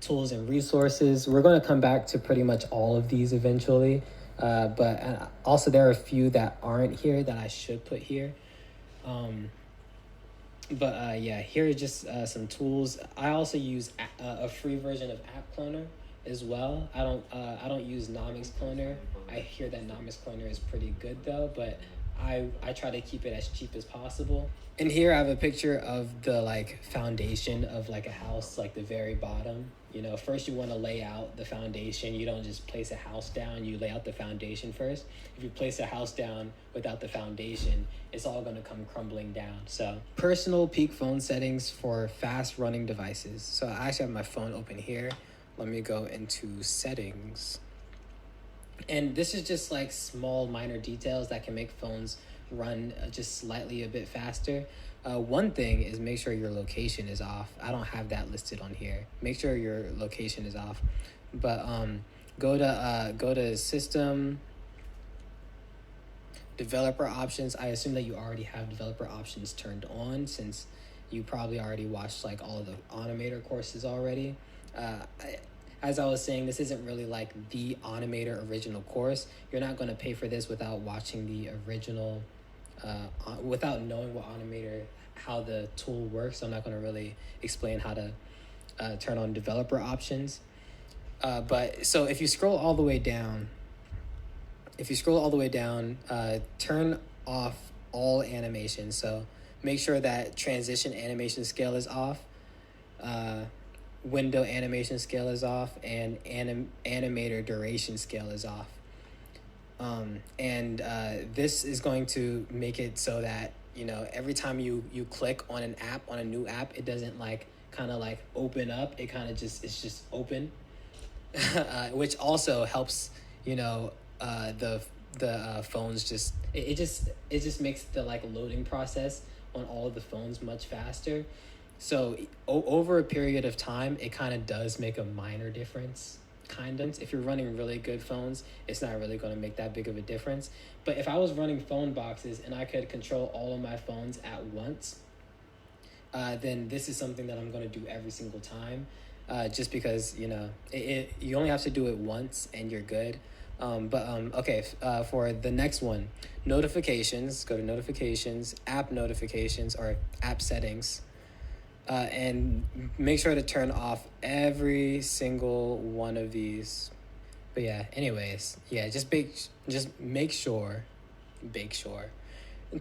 tools and resources. We're going to come back to pretty much all of these eventually. But also there are a few that aren't here that I should put here. Yeah, here are just some tools. I also use a free version of App Cloner as well. I don't use Nomics Cloner. I hear that Nomics Cloner is pretty good though, but I try to keep it as cheap as possible. And here I have a picture of the like foundation of like a house, like the very bottom. You know, first you want to lay out the foundation. You don't just place a house down, you lay out the foundation first. If you place a house down without the foundation, it's all going to come crumbling down. So, personal peak phone settings for fast running devices. So, I actually have my phone open here. Let me go into settings. And this is just like small minor details that can make phones run just slightly a bit faster. One thing is make sure your location is off. I don't have that listed on here. Make sure your location is off. But go to system, developer options. I assume that you already have developer options turned on since you probably already watched like all of the Automator courses already. As I was saying, this isn't really like the Automator original course. You're not going to pay for this without watching the original, without knowing what Automator, how the tool works. So I'm not going to really explain how to turn on developer options. But so if you scroll all the way down, turn off all animation. So make sure that transition animation scale is off. Window animation scale is off, and animator duration scale is off. This is going to make it so that, you know, every time you click on an app, on a new app, it doesn't like kind of like open up. It kind of just, it's just open, which also helps, you know, the phones just, it just makes the like loading process on all of the phones much faster. So over a period of time, it kind of does make a minor difference. Kind of. If you're running really good phones, it's not really going to make that big of a difference. But if I was running phone boxes and I could control all of my phones at once, then this is something that I'm going to do every single time. Just because, you know, you only have to do it once and you're good. Okay, for the next one, notifications, go to notifications, app notifications, or app settings. And make sure to turn off every single one of these. But yeah, anyways, yeah, just make sure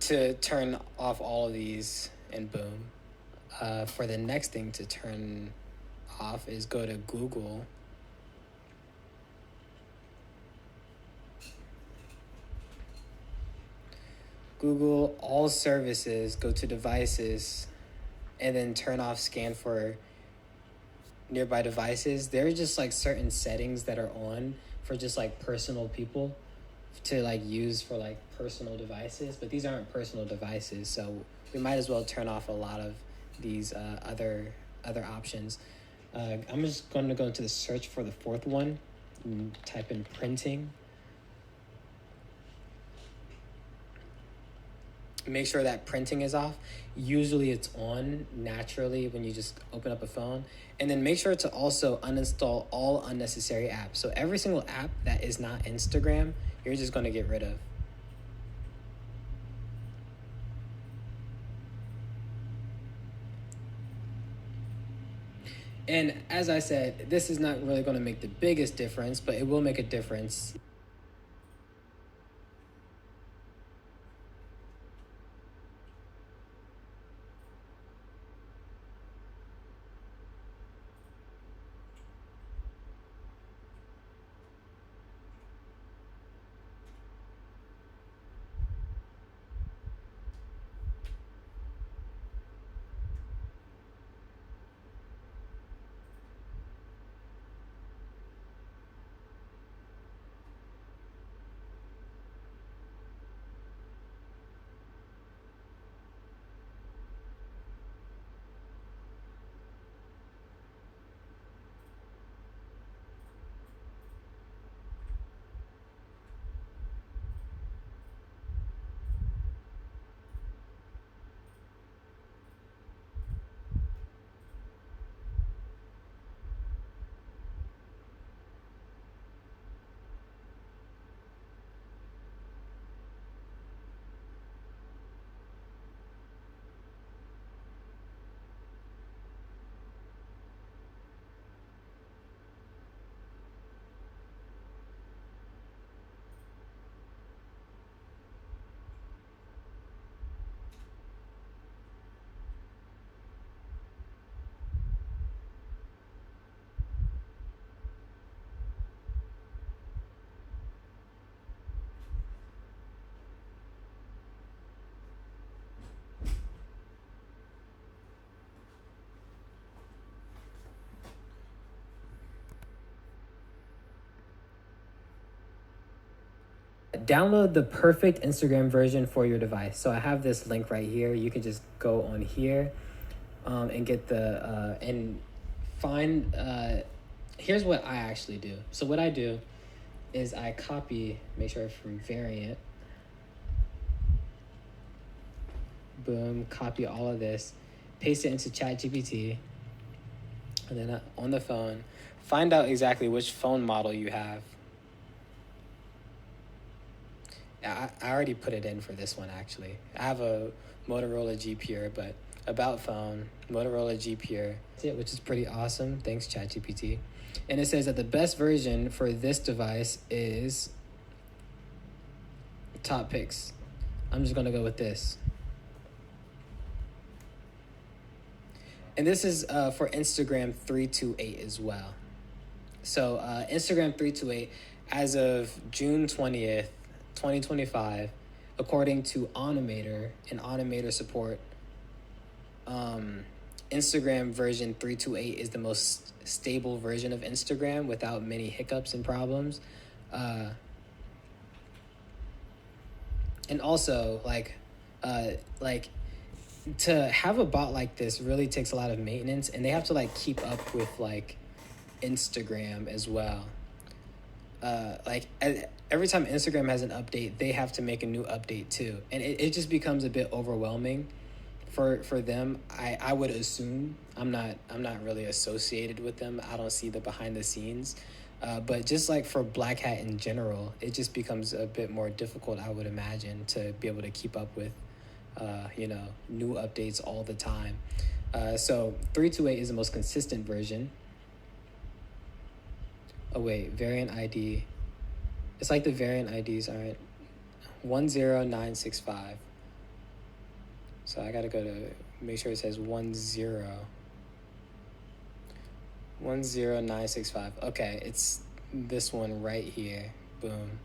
to turn off all of these, and boom. For the next thing to turn off is go to Google. Google all services, go to devices, and then turn off scan for nearby devices. There are just like certain settings that are on for just like personal people to like use for like personal devices, but these aren't personal devices, so we might as well turn off a lot of these other options. I'm just going to go into the search for the fourth one and type in printing. Make sure that printing is off. Usually it's on naturally when you just open up a phone. And then make sure to also uninstall all unnecessary apps. So every single app that is not Instagram, you're just going to get rid of. And as I said, this is not really going to make the biggest difference, but it will make a difference. Download the perfect Instagram version for your device. So I have this link right here. You can just go on here and get the and find. Here's what I actually do. So what I do is I copy, make sure from variant. Boom, copy all of this, paste it into ChatGPT, and then on the phone, find out exactly which phone model you have. I already put it in for this one, actually. I have a Motorola G Pure, but about phone, Motorola G Pure, which is pretty awesome. Thanks, ChatGPT. And it says that the best version for this device is top picks. I'm just going to go with this. And this is for Instagram 328 as well. So Instagram 328, as of June 20th, 2025, according to Animator and Animator support, Instagram version 328 is the most stable version of Instagram without many hiccups and problems. And also, like to have a bot like this really takes a lot of maintenance, and they have to like keep up with like Instagram as well. Every time Instagram has an update, they have to make a new update too, and it just becomes a bit overwhelming for them. I would assume. I'm not really associated with them. I don't see the behind the scenes, but just like for Black Hat in general, it just becomes a bit more difficult, I would imagine, to be able to keep up with new updates all the time. So 328 is the most consistent version. Oh wait, variant ID. It's like the variant IDs aren't 10965. So I gotta go to make sure it says 10965. Okay, it's this one right here. Boom.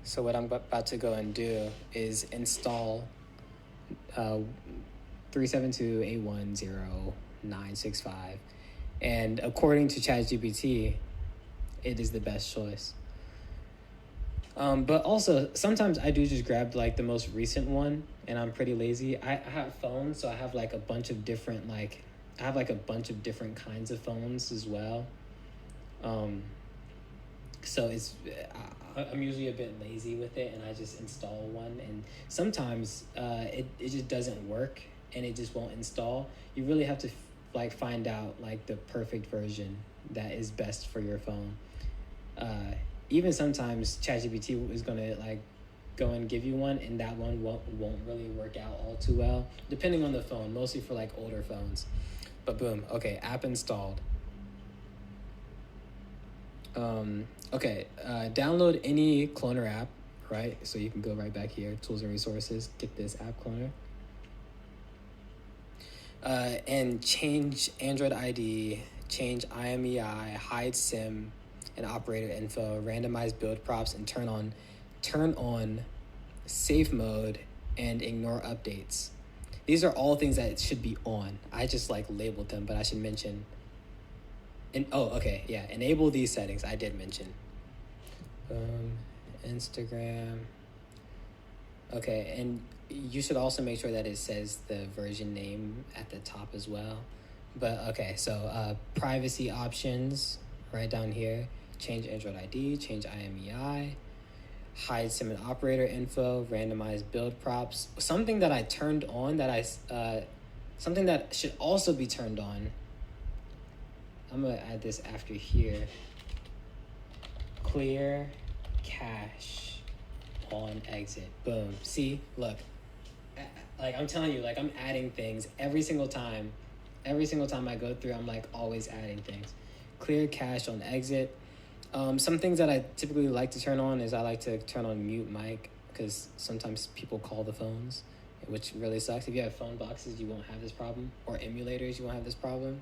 So what I'm about to go and do is install 372.810.965, and according to ChatGPT, it is the best choice. But also sometimes I do just grab like the most recent one, and I'm pretty lazy. I have phones, so I have like a bunch of different kinds of phones as well. So I'm usually a bit lazy with it, and I just install one, and sometimes it just doesn't work and it just won't install. You really have to find out like the perfect version that is best for your phone. Even sometimes ChatGPT is gonna go and give you one, and that one won't really work out all too well, depending on the phone, mostly for like older phones. But boom, okay, app installed. Download any cloner app, right? So you can go right back here, tools and resources, get this app cloner. And change Android ID, change IMEI, hide SIM and operator info, randomize build props, and turn on safe mode and ignore updates. These are all things that should be on. I just labeled them, but I should mention. Enable these settings. I did mention. Instagram. Okay, and you should also make sure that it says the version name at the top as well. But okay, so privacy options right down here. Change Android ID, change IMEI, hide SIM and operator info, randomize build props. Something that I turned on something that should also be turned on. I'm gonna add this after here. Clear cache on exit. Boom. See, look. I'm telling you, I'm adding things every single time. Every single time I go through, I'm always adding things. Clear cache on exit. Some things that I typically like to turn on is I like to turn on mute mic, because sometimes people call the phones, which really sucks. If you have phone boxes, you won't have this problem, or emulators, you won't have this problem.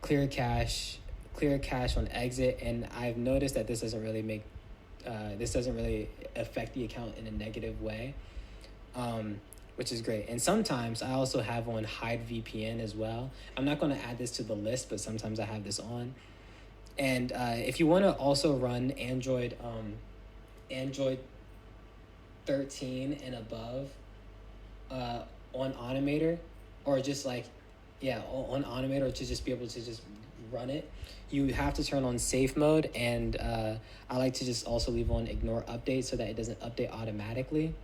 Clear cache on exit, and I've noticed that this doesn't really affect the account in a negative way, which is great. And sometimes I also have on hide VPN as well. I'm not going to add this to the list, but sometimes I have this on. And if you want to also run Android 13 and above on Automator, or just like, yeah, on Automator, to just be able to just run it, you have to turn on safe mode. And I like to just also leave on ignore update so that it doesn't update automatically.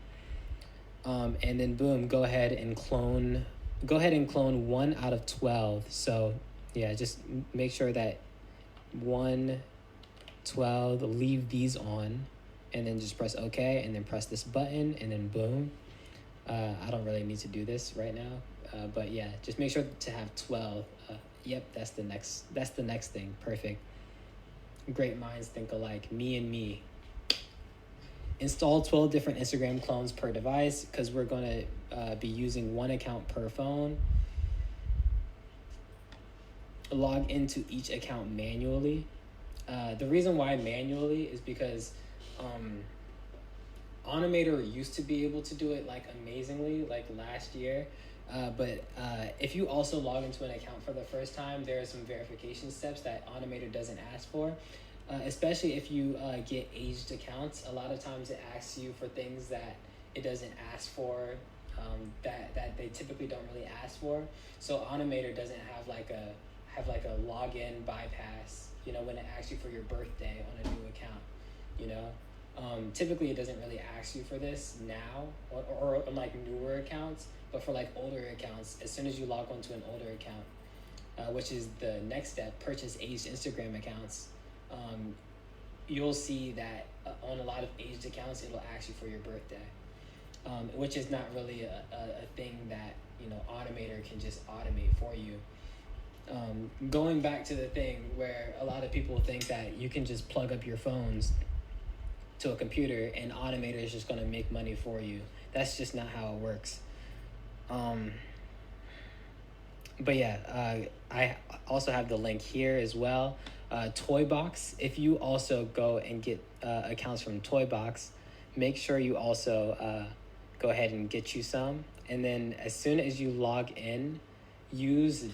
And then boom, go ahead and clone 1 out of 12. So yeah, just make sure that 1, 12, leave these on, and then just press OK, and then press this button, and then boom. I don't really need to do this right now, but yeah, just make sure to have 12. Yep, that's the next thing. Perfect. Great minds think alike. Me and me. Install 12 different Instagram clones per device, because we're going to be using one account per phone. Log into each account manually. The reason why manually is because Automator used to be able to do it like amazingly, like last year. But if you also log into an account for the first time, there are some verification steps that Automator doesn't ask for. Especially if you get aged accounts, a lot of times it asks you for things that it doesn't ask for, that they typically don't really ask for. So Automator doesn't have like a login bypass, when it asks you for your birthday on a new account, typically it doesn't really ask you for this now, or on like newer accounts, but for like older accounts, as soon as you log onto an older account, which is the next step, purchase aged Instagram accounts, you'll see that on a lot of aged accounts, it'll ask you for your birthday, which is not really a thing that, Automator can just automate for you. Going back to the thing where a lot of people think that you can just plug up your phones to a computer and Automator is just going to make money for you. That's just not how it works. But yeah, I also have the link here as well. Toybox. If you also go and get accounts from Toybox, make sure you also go ahead and get you some. And then as soon as you log in, use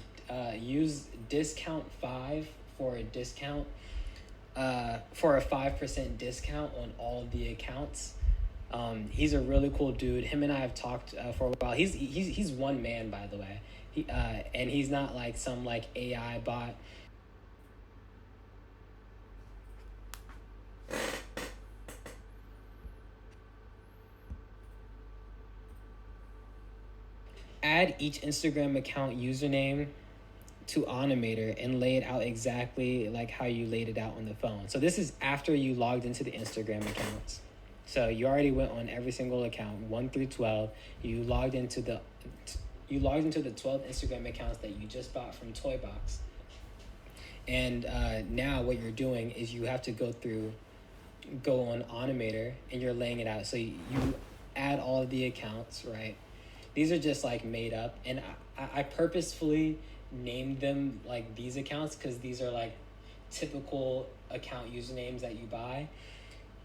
discount 5 for a discount, for a 5% discount on all of the accounts. He's a really cool dude. Him and I have talked for a while. He's one man, by the way. And he's not like some like AI bot. Add each Instagram account username to Automator and lay it out exactly like how you laid it out on the phone. So this is after you logged into the Instagram accounts. So you already went on every single account, 1 through 12. You logged into the 12 Instagram accounts that you just bought from Toybox. And now what you're doing is you have to go on Automator, and you're laying it out. So you add all of the accounts, right? These are just like made up, and I purposefully named them like these accounts because these are like typical account usernames that you buy.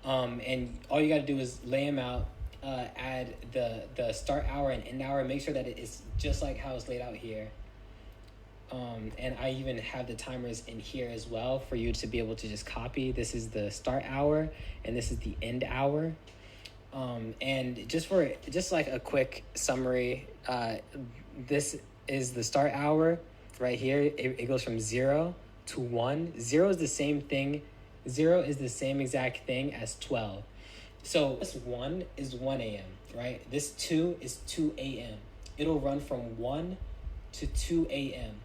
And all you got to do is lay them out, add the start hour and end hour, make sure that it is just like how it's laid out here. And I even have the timers in here as well for you to be able to just copy. This is the start hour and this is the end hour. And just like a quick summary, this is the start hour right here. It goes from 0 to 1. 0 is the same thing. 0 is the same exact thing as 12. So this 1 is 1 a.m., right? This 2 is 2 a.m. It'll run from 1 to 2 a.m.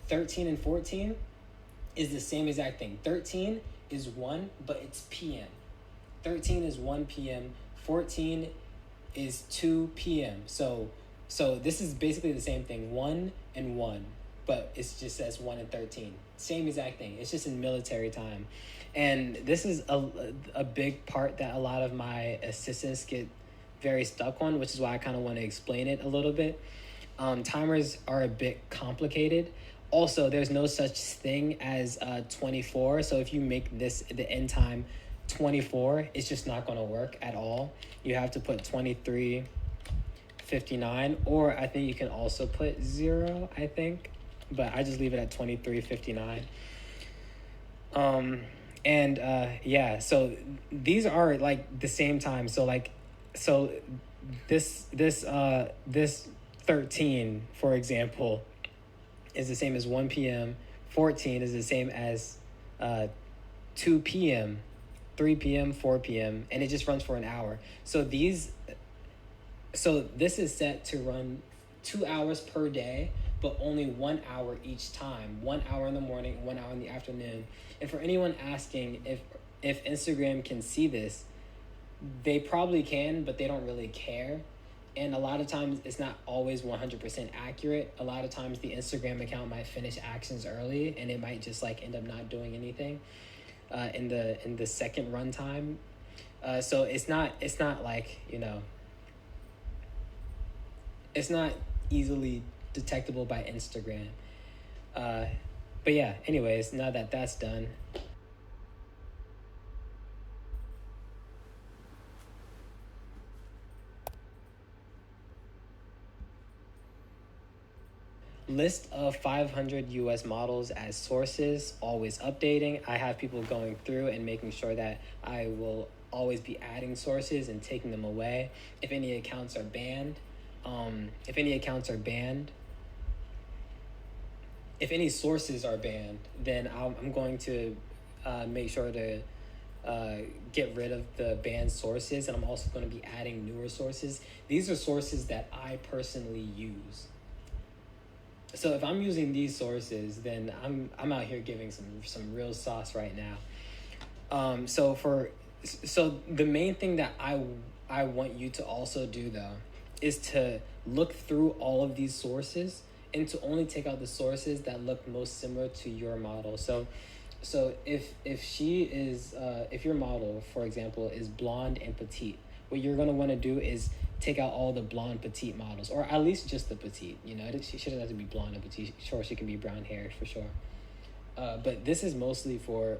13 and 14 is the same exact thing. 13 is 1, but it's p.m. 13 is 1 p.m. 14 is 2 p.m. So this is basically the same thing, 1 and 1, but it's just says 1 and 13. Same exact thing. It's just in military time. And this is a big part that a lot of my assistants get very stuck on, which is why I kind of want to explain it a little bit. Timers are a bit complicated. Also, there's no such thing as 24. So if you make this the end time 24, it's just not going to work at all. You have to put 23:59, or I think you can also put 0, I think, but I just leave it at 23:59. Um, and yeah, so these are like the same time. So like, so this 13, for example, is the same as 1 p.m. 14 is the same as uh, 2 p.m., 3 p.m., 4 p.m., and it just runs for an hour. So this is set to run 2 hours per day, but only 1 hour each time. 1 hour in the morning, 1 hour in the afternoon. And for anyone asking if Instagram can see this, they probably can, but they don't really care. And a lot of times it's not always 100% accurate. A lot of times the Instagram account might finish actions early, and it might just like end up not doing anything in the second run time. So it's not like, it's not easily detectable by Instagram. Uh, but yeah, anyways, now that that's done, list of 500 US models as sources, always updating. I have people going through and making sure that I will always be adding sources and taking them away. If any accounts are banned, if any accounts are banned, if any sources are banned, then I'm going to make sure to get rid of the banned sources, and I'm also going to be adding newer sources. These are sources that I personally use. So if I'm using these sources, then I'm out here giving some real sauce right now. So the main thing that I want you to also do though is to look through all of these sources and to only take out the sources that look most similar to your model. So if she is if your model, for example, is blonde and petite, what you're gonna want to do is take out all the blonde petite models, or at least just the petite. She doesn't have to be blonde and petite. Sure, she can be brown hair for sure. But this is mostly for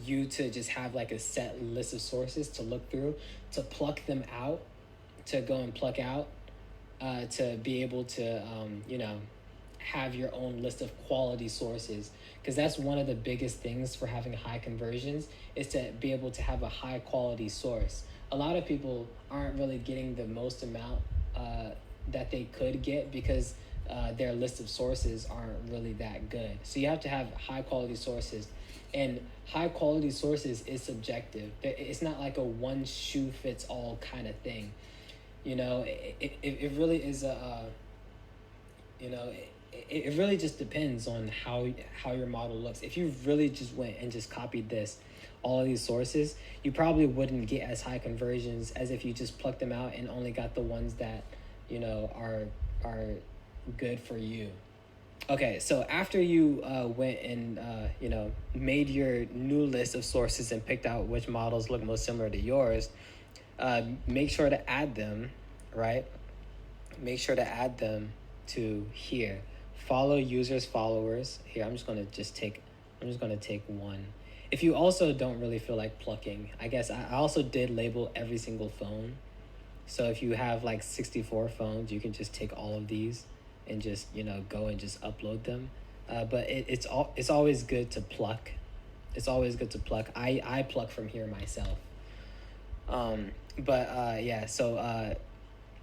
you to just have like a set list of sources to look through, to pluck them out, to go and pluck out, to be able to have your own list of quality sources, because that's one of the biggest things for having high conversions, is to be able to have a high quality source. A lot of people aren't really getting the most amount that they could get because their list of sources aren't really that good. So you have to have high quality sources, and high quality sources is subjective. It's not like a one shoe fits all kind of thing. It really is it really just depends on how your model looks. If you really just went and just copied all of these sources, you probably wouldn't get as high conversions as if you just plucked them out and only got the ones that are good for you. Okay, so after you went and made your new list of sources and picked out which models look most similar to yours, make sure to add them, right? Make sure to add them to here. Follow users, followers. Here, I'm just gonna take one. If you also don't really feel like plucking, I guess I also did label every single phone. So if you have like 64 phones, you can just take all of these and just go and just upload them. But it's always good to pluck. It's always good to pluck. I pluck from here myself. Yeah. So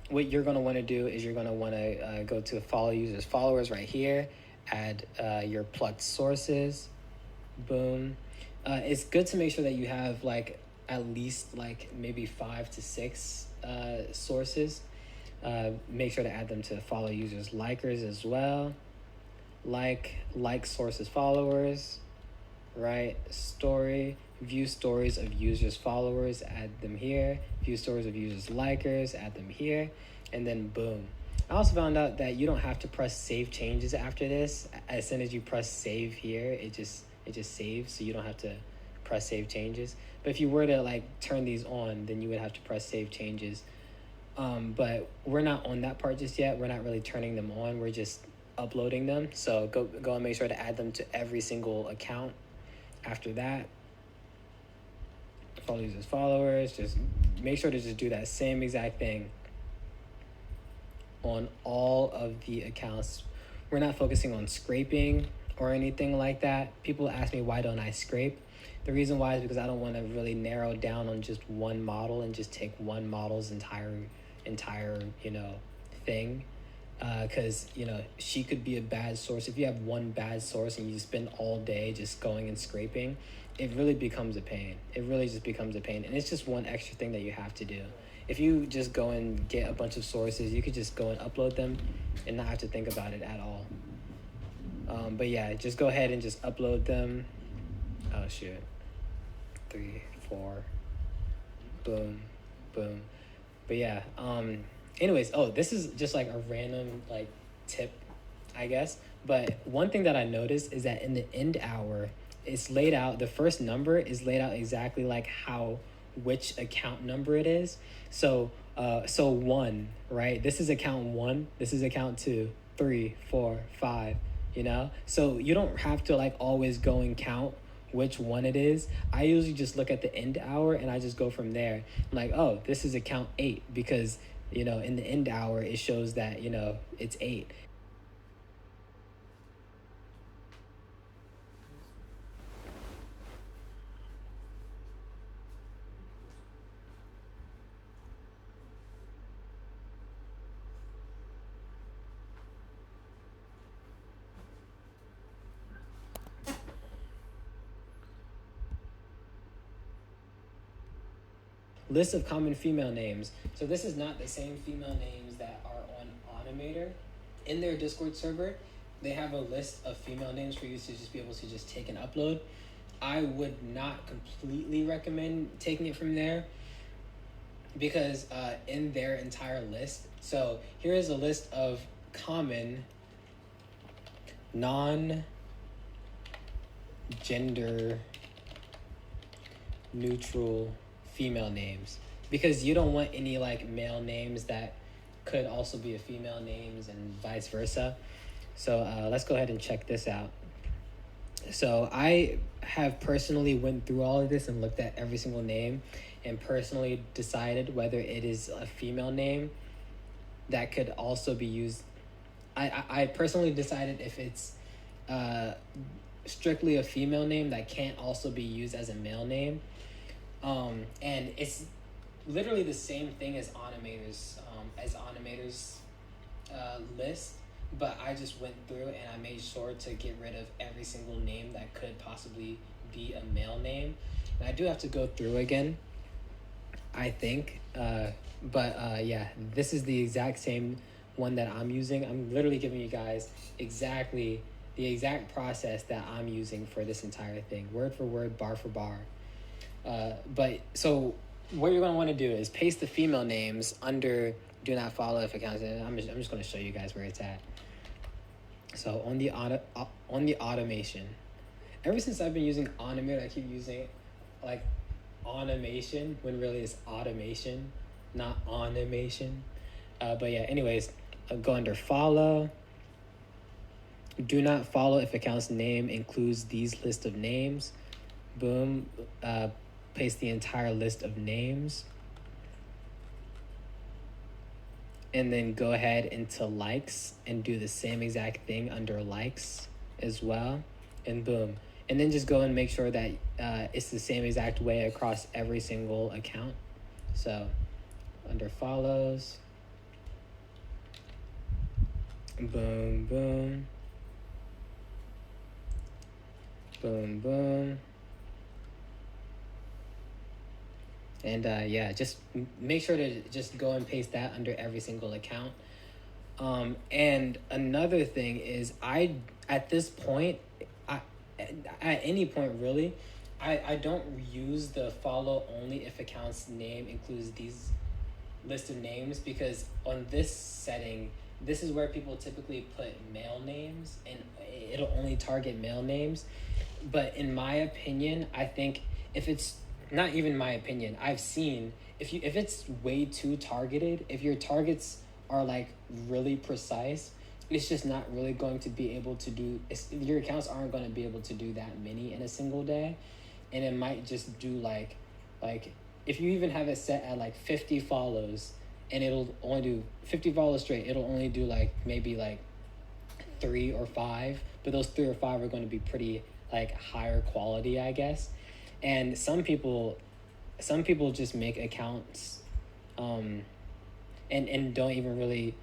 what you're gonna want to do is you're gonna want to go to follow users, followers right here. Add your plucked sources. Boom. It's good to make sure that you have like at least like maybe 5 to 6 sources. Make sure to add them to follow users, likers as well. Like sources, followers, right? Story, view stories of users, followers, add them here. View stories of users, likers, add them here, and then boom. I also found out that you don't have to press save changes after this. As soon as you press save here, it just saves, so you don't have to press save changes. But if you were to like turn these on, then you would have to press save changes. But we're not on that part just yet. We're not really turning them on. We're just uploading them. So go and make sure to add them to every single account. After that, follow users, followers. Just make sure to just do that same exact thing on all of the accounts. We're not focusing on scraping. or anything like that. People ask me why don't I scrape. The reason why is because I don't want to really narrow down on just one model and just take one model's entire thing, because she could be a bad source. If you have one bad source and you spend all day just going and scraping, it really becomes a pain. It really just becomes a pain, and it's just one extra thing that you have to do. If you just go and get a bunch of sources, you could just go and upload them and not have to think about it at all. But yeah, just go ahead and just upload them. Oh shoot. 3, 4. Boom. Boom. But yeah, anyways, this is just like a random like tip, I guess. But one thing that I noticed is that in the end hour, it's laid out, the first number is laid out exactly like which account number it is. So 1, right? This is account 1, this is account 2, 3, 4, 5, So you don't have to like always go and count which one it is. I usually just look at the end hour and I just go from there. I'm like, oh, this is account 8 because, in the end hour, it shows that, it's 8. List of common female names. So this is not the same female names that are on Automator. In their Discord server, they have a list of female names for you to just be able to just take and upload. I would not completely recommend taking it from there because in their entire list, so here is a list of common non-gender neutral female names, because you don't want any like male names that could also be a female names and vice versa. So let's go ahead and check this out. So I have personally went through all of this and looked at every single name and personally decided whether it is a female name that could also be used. I personally decided if it's strictly a female name that can't also be used as a male name. And it's literally the same thing as Automator's list, but I just went through and I made sure to get rid of every single name that could possibly be a male name. And I do have to go through again, I think, but yeah, this is the exact same one that I'm using. I'm literally giving you guys exactly the exact process that I'm using for this entire thing, word for word, bar for bar. But so what you're going to want to do is paste the female names under do not follow if accounts. I'm just going to show you guys where it's at. So on the automation, ever since I've been using Automator, I keep using like automation when really it's automation, not automation. But yeah, anyways, I'll go under follow. Do not follow if account's name includes these list of names. Boom. Paste the entire list of names. And then go ahead into likes and do the same exact thing under likes as well. And boom. And then just go and make sure that it's the same exact way across every single account. So under follows. Boom, boom. Boom, boom. And yeah, just make sure to just go and paste that under every single account. And another thing is at this point, at any point really, I don't use the follow only if account's name includes these list of names, because on this setting, this is where people typically put male names and it'll only target male names. But in my opinion, I think if it's not even my opinion, I've seen if it's way too targeted, if your targets are like really precise, it's just not really going to be able to do, your accounts aren't going to be able to do that many in a single day. And it might just do like if you even have it set at like 50 follows and it'll only do 50 follows straight, it'll only do like maybe like 3 or 5, but those 3 or 5 are going to be pretty like higher quality, I guess. And some people just make accounts, and don't even really,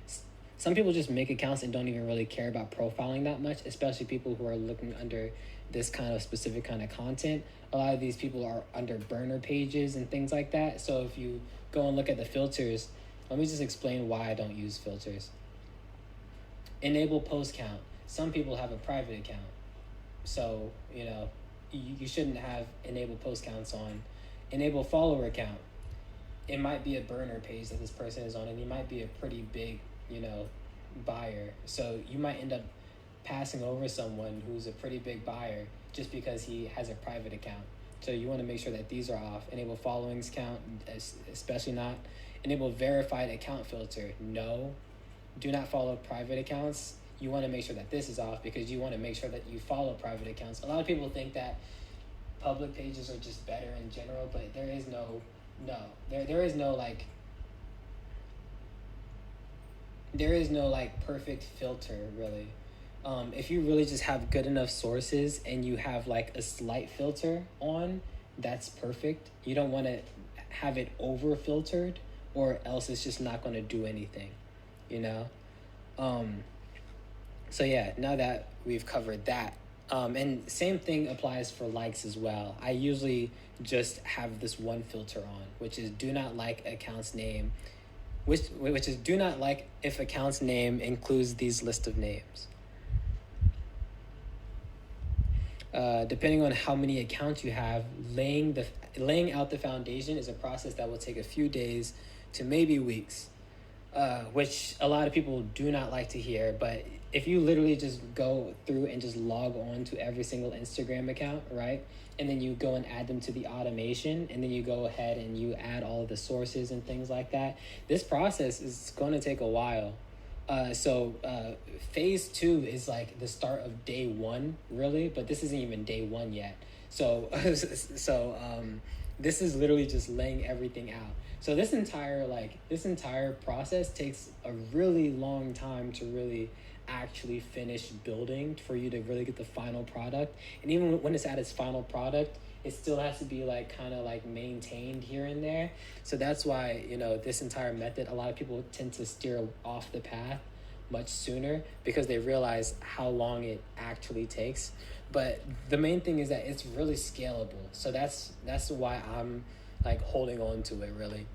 some people just make accounts and don't even really care about profiling that much, especially people who are looking under this kind of specific kind of content. A lot of these people are under burner pages and things like that. So if you go and look at the filters, let me just explain why I don't use filters. Enable post count. Some people have a private account. So, you shouldn't have enable post counts on. Enable follower count. It might be a burner page that this person is on, and he might be a pretty big, buyer. So you might end up passing over someone who's a pretty big buyer just because he has a private account. So you want to make sure that these are off. Enable followings count, especially not. Enable verified account filter. No, do not follow private accounts. You want to make sure that this is off because you want to make sure that you follow private accounts. A lot of people think that public pages are just better in general, but there is no perfect filter, really. If you really just have good enough sources and you have like a slight filter on, that's perfect. You don't want to have it over filtered, or else it's just not going to do anything, So yeah, now that we've covered that, and same thing applies for likes as well. I usually just have this one filter on, which is do not like account's name, which is do not like if account's name includes these list of names. Depending on how many accounts you have, laying out the foundation is a process that will take a few days to maybe weeks, which a lot of people do not like to hear. But if you literally just go through and just log on to every single Instagram account, right? And then you go and add them to the automation, and then you go ahead and you add all of the sources and things like that. This process is going to take a while. So phase 2 is like the start of day 1, really, but this isn't even day 1 yet. So this is literally just laying everything out. So this entire process takes a really long time to really actually finish building, for you to really get the final product. And even when it's at its final product, it still has to be like kind of like maintained here and there. So that's why, this entire method, a lot of people tend to steer off the path much sooner because they realize how long it actually takes. But the main thing is that it's really scalable. So that's why I'm like holding on to it, really.